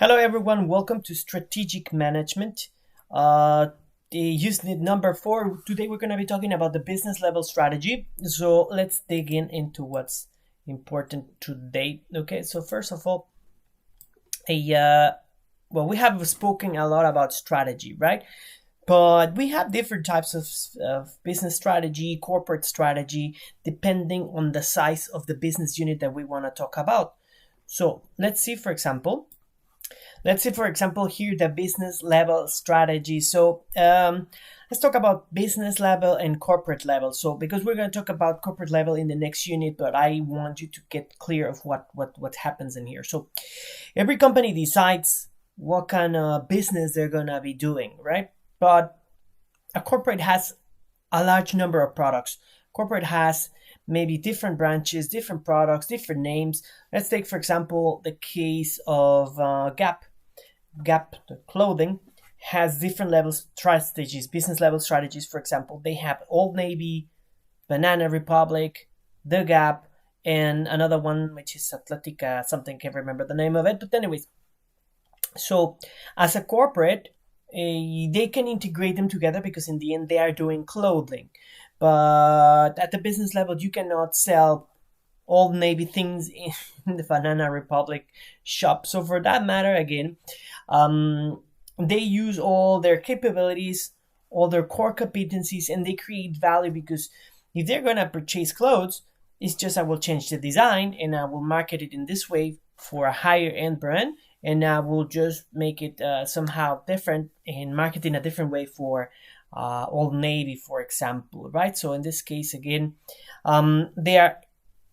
Hello, everyone. Welcome to Strategic Management. The unit number 4. Today, we're going to be talking about the business level strategy. So let's dig into what's important today. Okay. So first of all, we have spoken a lot about strategy, right? But we have different types of business strategy, corporate strategy, depending on the size of the business unit that we want to talk about. So let's see, for example. Here the business level strategy. So let's talk about business level and corporate level. So because we're going to talk about corporate level in the next unit, but I want you to get clear of what happens in here. So every company decides what kind of business they're going to be doing, right? But a corporate has a large number of products. Corporate has maybe different branches, different products, different names. Let's take, for example, the case of Gap. Gap clothing has different levels strategies, business level strategies. For example, they have Old Navy, Banana Republic, The Gap, and another one which is Atletica, something, can't remember the name of it. But anyways, so as a corporate, they can integrate them together because in the end they are doing clothing. But at the business level, you cannot sell Old Navy things in the Banana Republic shop. So for that matter, again, they use all their capabilities, all their core competencies, and they create value because if they're gonna purchase clothes, it's just I will change the design and I will market it in this way for a higher end brand, and I will just make it somehow different and market in a different way for Old Navy, for example, right? So in this case, again,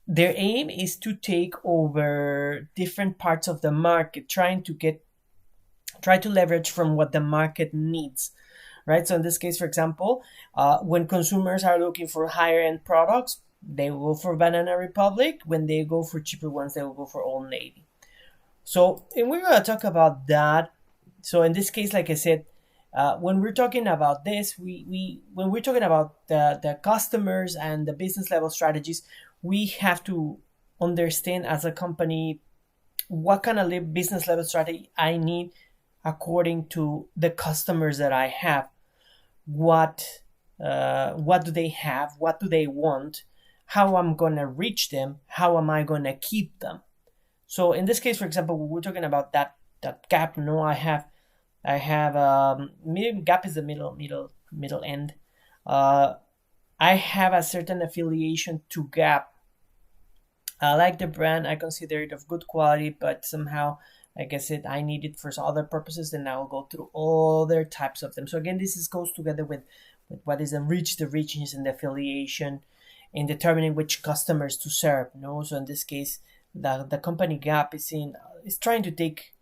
their aim is to take over different parts of the market, try to leverage from what the market needs, right? So in this case, for example, when consumers are looking for higher end products, they will go for Banana Republic. When they go for cheaper ones, they will go for Old Navy. So, and we're going to talk about that. So in this case, like I said, when we're talking about this, when we're talking about the customers and the business level strategies, we have to understand as a company what kind of business level strategy I need according to the customers that I have. What do they have? What do they want? How I'm gonna reach them? How am I gonna keep them? So in this case, for example, when we're talking about that Gap. No, Gap is the middle end. I have a certain affiliation to Gap. I like the brand. I consider it of good quality, but somehow, like I said, I need it for some other purposes, and I will go through other types of them. So again, goes together with what is the richness and the affiliation in determining which customers to serve. No, so in this case, the company Gap is trying to take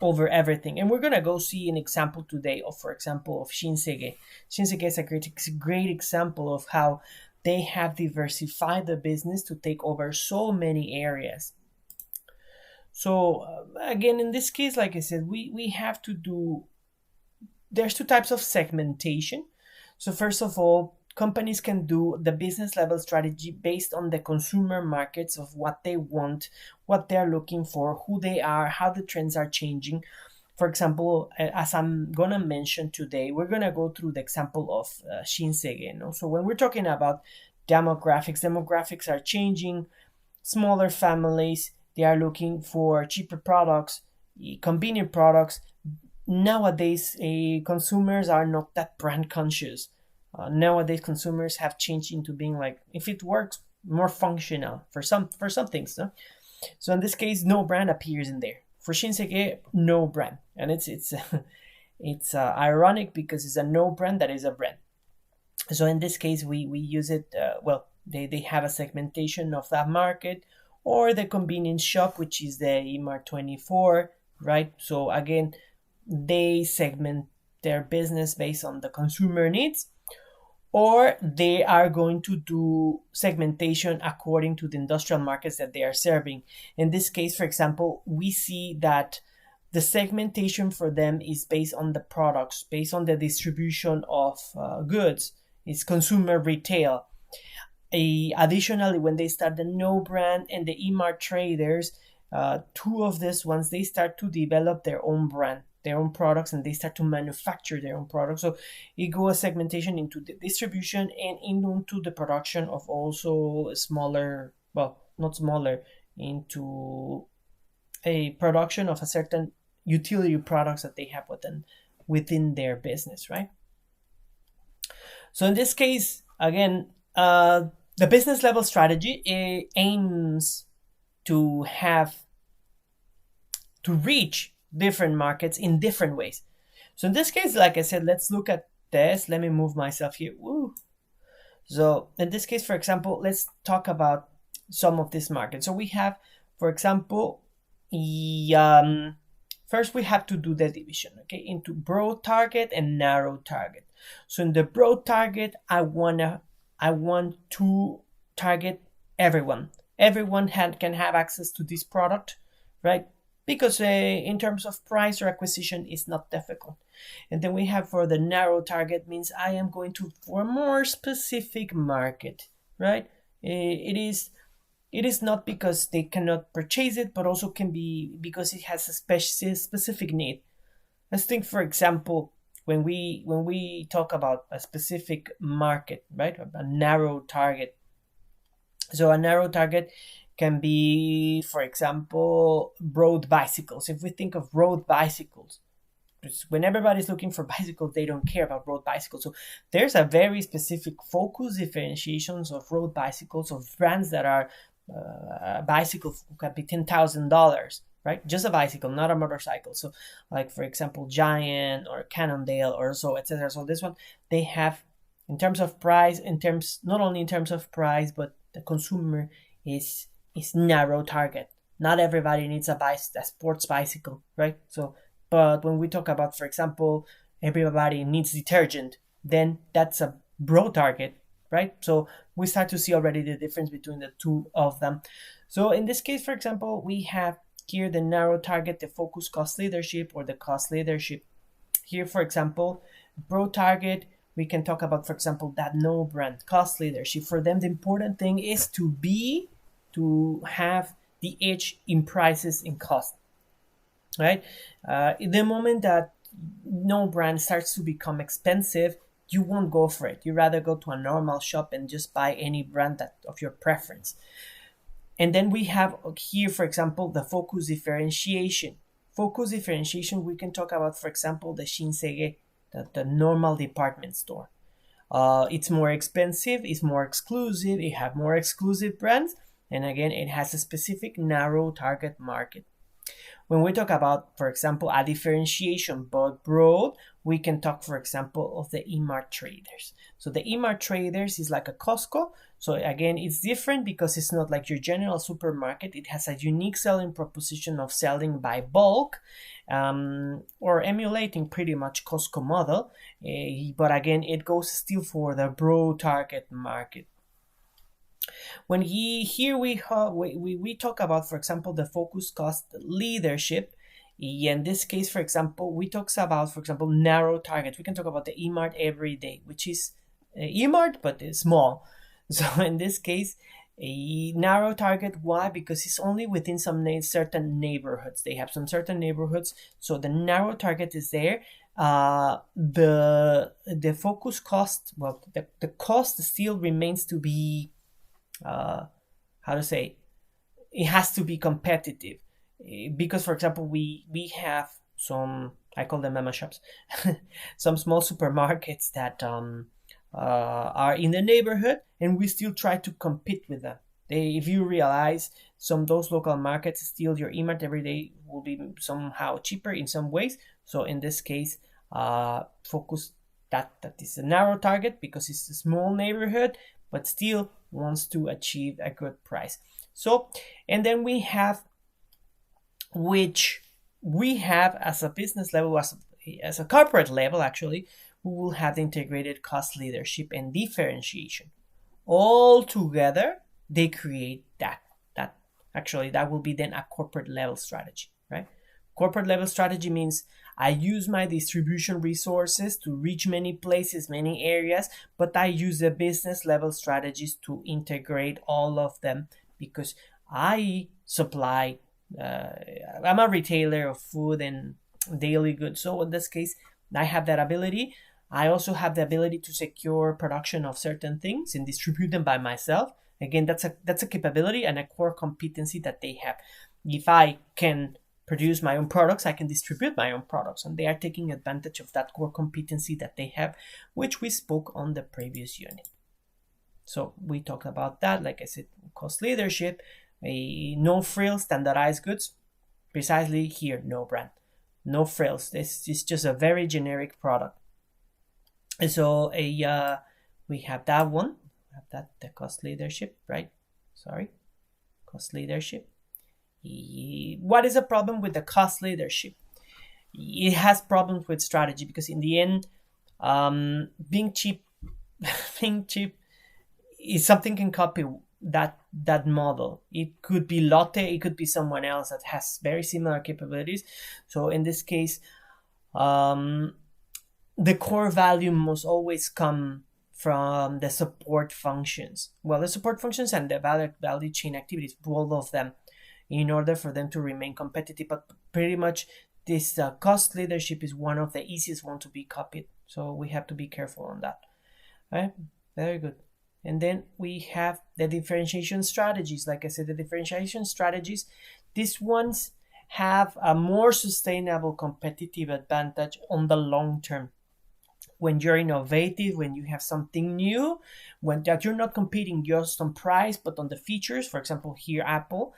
over everything, and we're gonna go see an example today of, for example, of Shinsegae. Shinsegae is a great example of how they have diversified the business to take over so many areas. So again, in this case, like I said, we have to do. There's two types of segmentation. So first of all, companies can do the business level strategy based on the consumer markets of what they want, what they're looking for, who they are, how the trends are changing. For example, as I'm gonna mention today, we're gonna go through the example of Shinsegae. No? So when we're talking about demographics are changing. Smaller families, they are looking for cheaper products, convenient products. Nowadays, consumers are not that brand conscious. Nowadays, consumers have changed into being like, if it works, more functional for some things. No? So in this case, no brand appears in there. For Shinsegae, no brand, and it's ironic because it's a no brand that is a brand. So in this case, we use it. They have a segmentation of that market, or the convenience shop, which is the EMAR24, right? So again, they segment their business based on the consumer needs, or they are going to do segmentation according to the industrial markets that they are serving. In this case, for example, we see that the segmentation for them is based on the products, based on the distribution of goods. It's consumer retail. Additionally, when they start the no brand and the EMAR traders, two of these ones, they start to develop their own brand, their own products, and they start to manufacture their own products. So it goes segmentation into the distribution and into the production of also smaller, well, not smaller, into a production of a certain utility products that they have within their business, right? So in this case, again, the business level strategy aims to have to reach different markets in different ways. So in this case, like I said, let's look at this. Let me move myself here. Woo. So in this case, for example, let's talk about some of these markets. So we have, for example, first we have to do the division, okay, into broad target and narrow target. So in the broad target, I want to target everyone. Everyone can have access to this product, right? Because in terms of price or acquisition, it's not difficult. And then we have for the narrow target means I am going to for a more specific market, right? It is not because they cannot purchase it, but also can be because it has a specific need. Let's think, for example, when we talk about a specific market, right? A narrow target. So a narrow target can be, for example, road bicycles. If we think of road bicycles, when everybody's looking for bicycles, they don't care about road bicycles. So there's a very specific focus differentiations of road bicycles, of brands that are bicycles can be $10,000, right? Just a bicycle, not a motorcycle. So like, for example, Giant or Cannondale or so, etc. So this one, they have, in terms of price, not only in terms of price, but the consumer is narrow target. Not everybody needs a sports bicycle, right? So, but when we talk about, for example, everybody needs detergent, then that's a broad target, right? So we start to see already the difference between the two of them. So in this case, for example, we have here the narrow target, the focus cost leadership or the cost leadership. Here, for example, broad target, we can talk about, for example, that no brand cost leadership. For them, the important thing is to have the edge in prices and cost, right? The moment that no brand starts to become expensive, you won't go for it. You rather go to a normal shop and just buy any brand of your preference. And then we have here, for example, the focus differentiation. Focus differentiation, we can talk about, for example, the Shinsege, the normal department store. It's more expensive, it's more exclusive, it have more exclusive brands, and again, it has a specific narrow target market. When we talk about, for example, a differentiation but broad, we can talk, for example, of the E-Mart traders. So the E-Mart traders is like a Costco. So again, it's different because it's not like your general supermarket. It has a unique selling proposition of selling by bulk, or emulating pretty much Costco model. But again, it goes still for the broad target market. When here we talk about, for example, the focus cost leadership. In this case, for example, we talk about, for example, narrow targets. We can talk about the E-Mart every day, which is E-Mart, but it's small. So in this case, a narrow target. Why? Because it's only within some certain neighborhoods. They have some certain neighborhoods. So the narrow target is there. The focus cost, well, the cost still remains to be, how to say, it has to be competitive, because, for example, we have some, I call them mama shops, some small supermarkets that are in the neighborhood, and we still try to compete with them. If you realize, some of those local markets, still your E-Mart every day will be somehow cheaper in some ways. So in this case, focus that is a narrow target because it's a small neighborhood, but still wants to achieve a good price. So, and then we have, which we have as a business level, as a corporate level, actually, we will have the integrated cost leadership and differentiation. All together, they create that actually, that will be then a corporate level strategy, right? Corporate level strategy means I use my distribution resources to reach many places, many areas, but I use the business level strategies to integrate all of them, because I supply I'm a retailer of food and daily goods. So in this case, I have that ability. I also have the ability to secure production of certain things and distribute them by myself. Again, that's a capability and a core competency that they have. If I can produce my own products, I can distribute my own products, and they are taking advantage of that core competency that they have, which we spoke on the previous unit. So we talked about that. Like I said, cost leadership, a no frill standardized goods. Precisely here, no brand, no frills. This is just a very generic product. And so we have that one. We have that the cost leadership, right? Sorry, cost leadership. What is the problem with the cost leadership? It has problems with strategy because in the end, being cheap, being cheap is something can copy that model. It could be Lotte, it could be someone else that has very similar capabilities. So in this case, the core value must always come from the support functions. Well, the support functions and the value chain activities, both of them, in order for them to remain competitive. But pretty much this cost leadership is one of the easiest one to be copied. So we have to be careful on that. Right? Very good. And then we have the differentiation strategies. Like I said, the differentiation strategies, these ones have a more sustainable competitive advantage on the long term. When you're innovative, when you have something new, when that you're not competing just on price, but on the features. For example, here Apple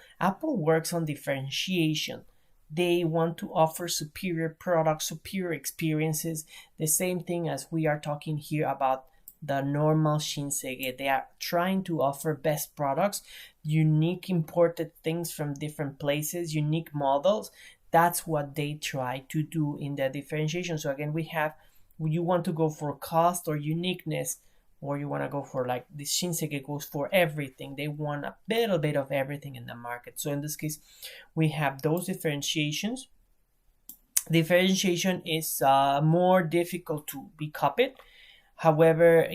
works on differentiation. They want to offer superior products, superior experiences. The same thing as we are talking here about the normal Shinsegae. They are trying to offer best products, unique imported things from different places, unique models. That's what they try to do in the differentiation. So again, we have, you want to go for cost or uniqueness, or you want to go for like this Shinsegae goes for everything. They want a little bit of everything in the market. So in this case, we have those differentiations. Differentiation is more difficult to be copied. However,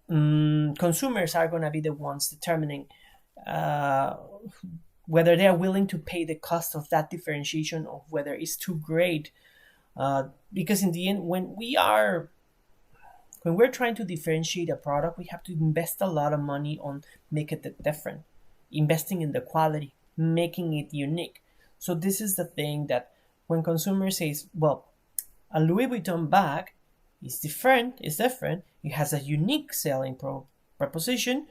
consumers are going to be the ones determining whether they are willing to pay the cost of that differentiation, or whether it's too great. Because in the end, when we're trying to differentiate a product, we have to invest a lot of money on making it different, investing in the quality, making it unique. So this is the thing that when consumer says, well, a Louis Vuitton bag is different, it has a unique selling proposition,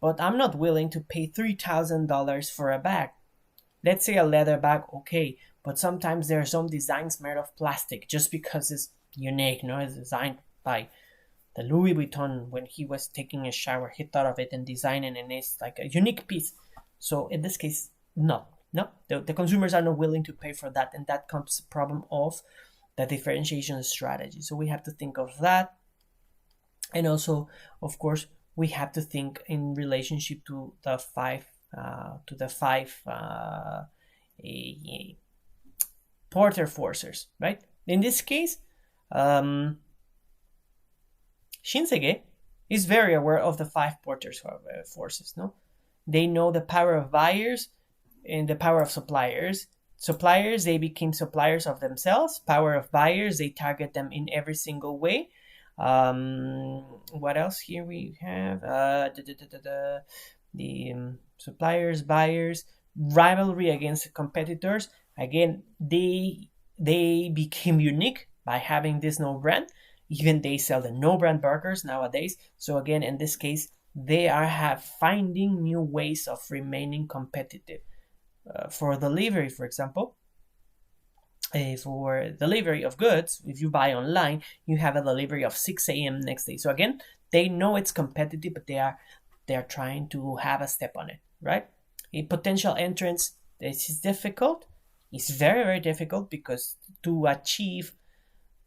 but I'm not willing to pay $3,000 for a bag. Let's say a leather bag, okay, but sometimes there are some designs made of plastic just because it's unique, it's designed by the Louis Vuitton. When he was taking a shower, he thought of it and designed it, and it's like a unique piece. So in this case, no, the consumers are not willing to pay for that, and that comes the problem of the differentiation strategy. So we have to think of that. And also, of course, we have to think in relationship to the five porter forces, right? In this case, Shinsegae is very aware of the five porter forces. No, they know the power of buyers and the power of suppliers. Suppliers, they became suppliers of themselves. Power of buyers, they target them in every single way. What else here we have? The suppliers, buyers, rivalry against competitors. Again, they became unique by having this no brand. Even they sell the no brand burgers nowadays. So again, in this case, they are finding new ways of remaining competitive. For delivery, for example, for delivery of goods, if you buy online, you have a delivery of 6 a.m. next day. So again, they know it's competitive, but they are trying to have a step on it, right? A potential entrance, this is difficult. It's very, very difficult, because to achieve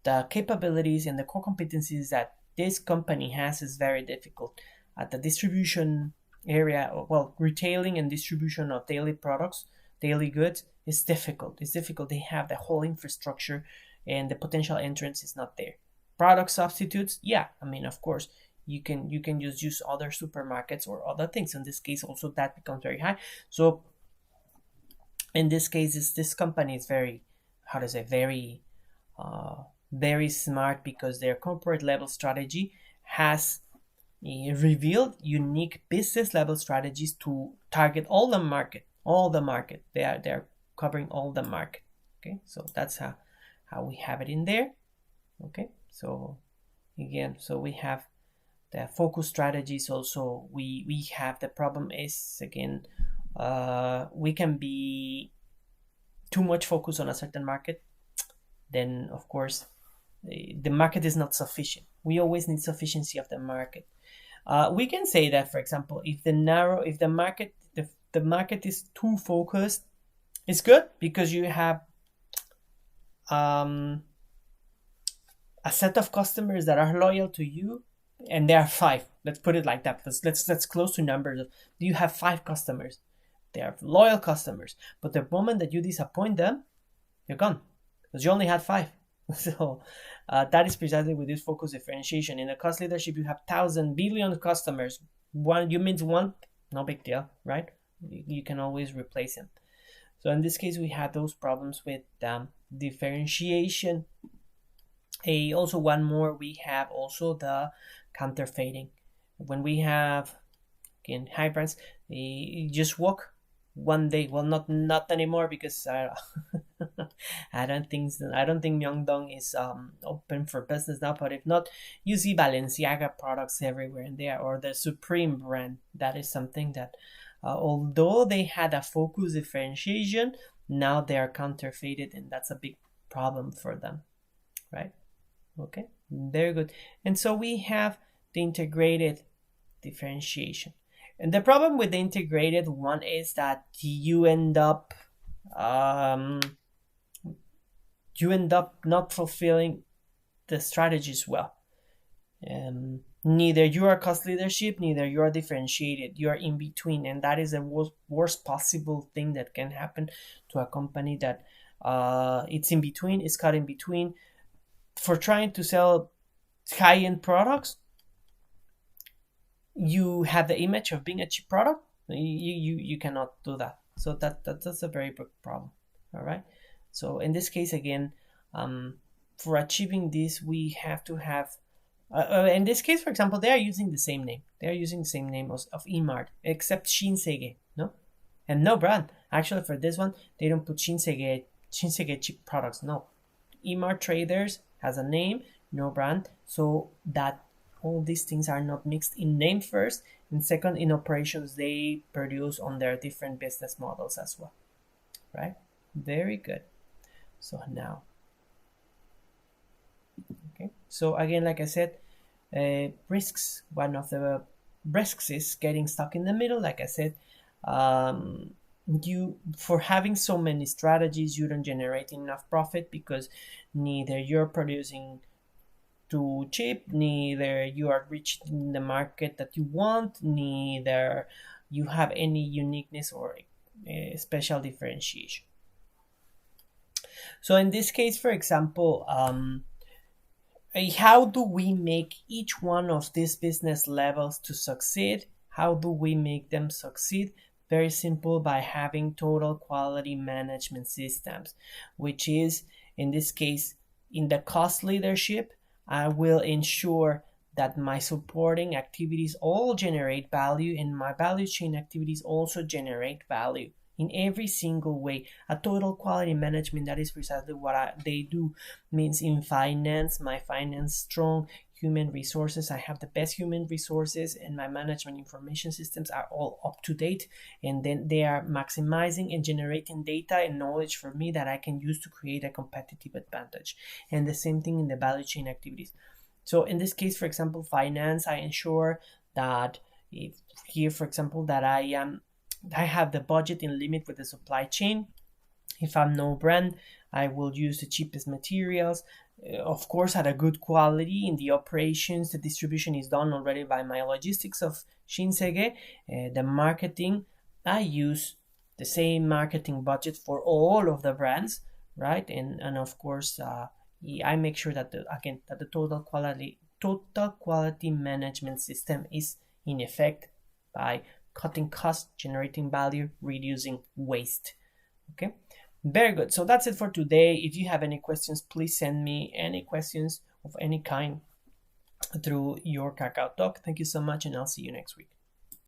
the capabilities and the core competencies that this company has is very difficult. At the distribution area, well, retailing and distribution of daily products, daily goods, is difficult. It's difficult. They have the whole infrastructure, and the potential entrance is not there. Product substitutes, yeah, I mean, of course, you can just use other supermarkets or other things. In this case, also that becomes very high. So In this case, this company is very, how to say, very smart, because their corporate level strategy has revealed unique business level strategies to target all the market. They're covering all the market. Okay, so that's how we have it in there. Okay, so again, so we have the focus strategies. Also, we have, the problem is, again, we can be too much focus on a certain market. Then of course the market is not sufficient. We always need sufficiency of the market. We can say that, for example, if the market is too focused, it's good because you have um, a set of customers that are loyal to you, and there are five. Let's put it like that. Let's close to numbers. You have five customers. They are loyal customers, but the moment that you disappoint them, you're gone, because you only had five. So that is precisely with this focus differentiation. In a cost leadership, you have 1,000 billion customers. One, you means one, no big deal, right? You can always replace them. So in this case, we had those problems with differentiation. Also, one more, we have also the counterfeiting. When we have, again, high brands, you just walk one day. Well, not anymore, because I don't think Myeongdong is open for business now. But if not, you see Balenciaga products everywhere in there, or the Supreme brand. That is something that, although they had a focus differentiation, now they are counterfeited, and that's a big problem for them, right? Okay, very good. And so we have the integrated differentiation. And the problem with the integrated one is that um, you end up not fulfilling the strategies well. Neither you are cost leadership, neither you are differentiated. You are in between, and that is the worst possible thing that can happen to a company, that it's in between, it's caught in between. For trying to sell high-end products, you have the image of being a cheap product. You cannot do that. So that's a very big problem. All right. So in this case, again, for achieving this, we have to have. In this case, for example, they are using the same name. They are using the same name of Emart, except Shinsege, no, and no brand. Actually, for this one, they don't put Shinsege cheap products. No, Emart Traders has a name, no brand, so that all these things are not mixed in name first, and second, in operations, they produce on their different business models as well, right? Very good. So now, okay, so again, like I said, risks, one of the risks is getting stuck in the middle. Like I said, you, for having so many strategies, you don't generate enough profit, because neither you're producing too cheap, neither you are reaching the market that you want, neither you have any uniqueness or special differentiation. So in this case, for example, how do we make each one of these business levels to succeed? How do we make them succeed? Very simple, by having total quality management systems, which is, in this case, in the cost leadership, I will ensure that my supporting activities all generate value, and my value chain activities also generate value in every single way. A total quality management, that is precisely what they do. Means in finance, my finance strong, human resources, I have the best human resources, and my management information systems are all up to date, and then they are maximizing and generating data and knowledge for me that I can use to create a competitive advantage. And the same thing in the value chain activities. So in this case, for example, finance, I ensure that, if here, for example, that I have the budget in limit with the supply chain. If I'm no brand, I will use the cheapest materials, of course, at a good quality. In the operations, the distribution is done already by my logistics of Shinsege. The marketing, I use the same marketing budget for all of the brands, right? And of course, I make sure that the total quality management system is in effect, by cutting costs, generating value, reducing waste. Okay, very good. So that's it for today. If you have any questions, please send me any questions of any kind through your Kakao Talk. Thank you so much, and I'll see you next week.